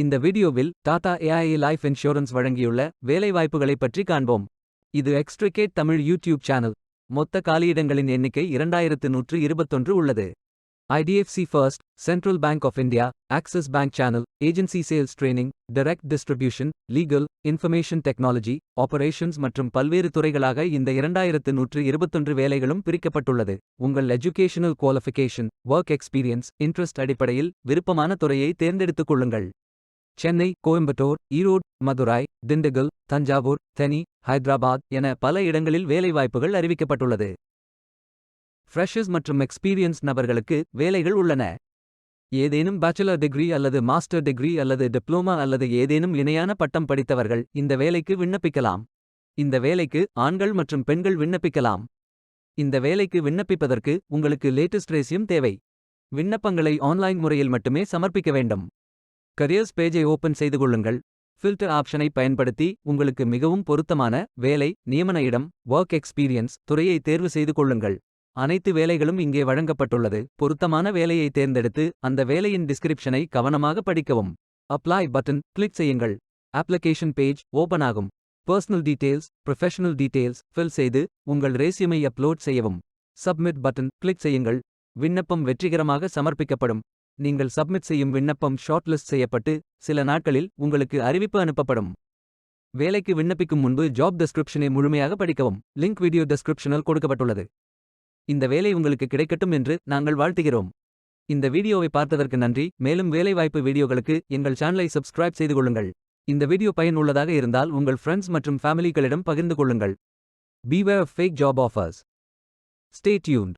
இந்த வீடியோவில் Tata AI life insurance வழங்கியுள்ள வேலைவாய்ப்புகளை பற்றி காண்போம். இது எக்ஸ்ட்ரிகேட் தமிழ் யூடியூப் சேனல். மொத்த காலியிடங்களின் எண்ணிக்கை 2121 உள்ளது. IDFC First, Central Bank of India, Axis Bank channel, agency sales training, direct distribution, legal, information technology, operations மற்றும் பல்வேறு துறைகளாக இந்த 2121 வேலைகளும் பிரிக்கப்பட்டுள்ளது. உங்கள் educational qualification, work experience, interest அடிப்படையில் விருப்பமான துறையை தேர்ந்தெடுத்துக் கொள்ளுங்கள். சென்னை, கோயம்புத்தூர், ஈரோடு, மதுரை, திண்டுக்கல், தஞ்சாவூர், தேனி, ஹைதராபாத் என பல இடங்களில் வேலைவாய்ப்புகள் அறிவிக்கப்பட்டுள்ளது. ஃப்ரெஷர்ஸ் மற்றும் எக்ஸ்பீரியன்ஸ் நபர்களுக்கு வேலைகள் உள்ளன. ஏதேனும் பேச்சுலர் டிகிரி அல்லது மாஸ்டர் டிகிரி அல்லது டிப்ளோமா அல்லது ஏதேனும் இணையான பட்டம் படித்தவர்கள் இந்த வேலைக்கு விண்ணப்பிக்கலாம். இந்த வேலைக்கு ஆண்கள் மற்றும் பெண்கள் விண்ணப்பிக்கலாம். இந்த வேலைக்கு விண்ணப்பிப்பதற்கு உங்களுக்கு லேட்டஸ்ட் ரெஸ்யூம் தேவை. விண்ணப்பங்களை ஆன்லைன் முறையில் மட்டுமே சமர்ப்பிக்க வேண்டும். கரியர்ஸ் பேஜை ஓபன் செய்து கொள்ளுங்கள். ஃபில்டர் ஆப்ஷனை பயன்படுத்தி உங்களுக்கு மிகவும் பொருத்தமான வேலை, நியமன இடம், ஒர்க் எக்ஸ்பீரியன்ஸ் துறையை தேர்வு செய்து கொள்ளுங்கள். அனைத்து வேலைகளும் இங்கே வழங்கப்பட்டுள்ளது. பொருத்தமான வேலையை தேர்ந்தெடுத்து அந்த வேலையின் டிஸ்கிரிப்ஷனை கவனமாக படிக்கவும். அப்ளை பட்டன் கிளிக் செய்யுங்கள். அப்ளிகேஷன் பேஜ் ஓபன் ஆகும். Personal details, professional details fill செய்து உங்கள் ரெஸ்யூமை அப்லோட் செய்யவும். சப்மிட் பட்டன் கிளிக் செய்யுங்கள். விண்ணப்பம் வெற்றிகரமாக சமர்ப்பிக்கப்படும். நீங்கள் சப்மிட் செய்யும் விண்ணப்பம் ஷார்ட்லிஸ்ட் செய்யப்பட்டு சில நாட்களில் உங்களுக்கு அறிவிப்பு அனுப்பப்படும். வேலைக்கு விண்ணப்பிக்கும் முன்பு ஜாப் டெஸ்கிரிப்ஷனை முழுமையாக படிக்கவும். லிங்க் வீடியோ டெஸ்கிரிப்ஷனில் கொடுக்கப்பட்டுள்ளது. இந்த வேலை உங்களுக்கு கிடைக்கட்டும் என்று நாங்கள் வாழ்த்துகிறோம். இந்த வீடியோவை பார்த்ததற்கு நன்றி. மேலும் வேலைவாய்ப்பு வீடியோகளுக்கு எங்கள் சேனலை சப்ஸ்கிரைப் செய்து கொள்ளுங்கள். இந்த வீடியோ பயனுள்ளதாக இருந்தால் உங்கள் ஃப்ரெண்ட்ஸ் மற்றும் ஃபேமிலிகளிடம் பகிர்ந்து கொள்ளுங்கள். Beware of fake job offers. Stay tuned.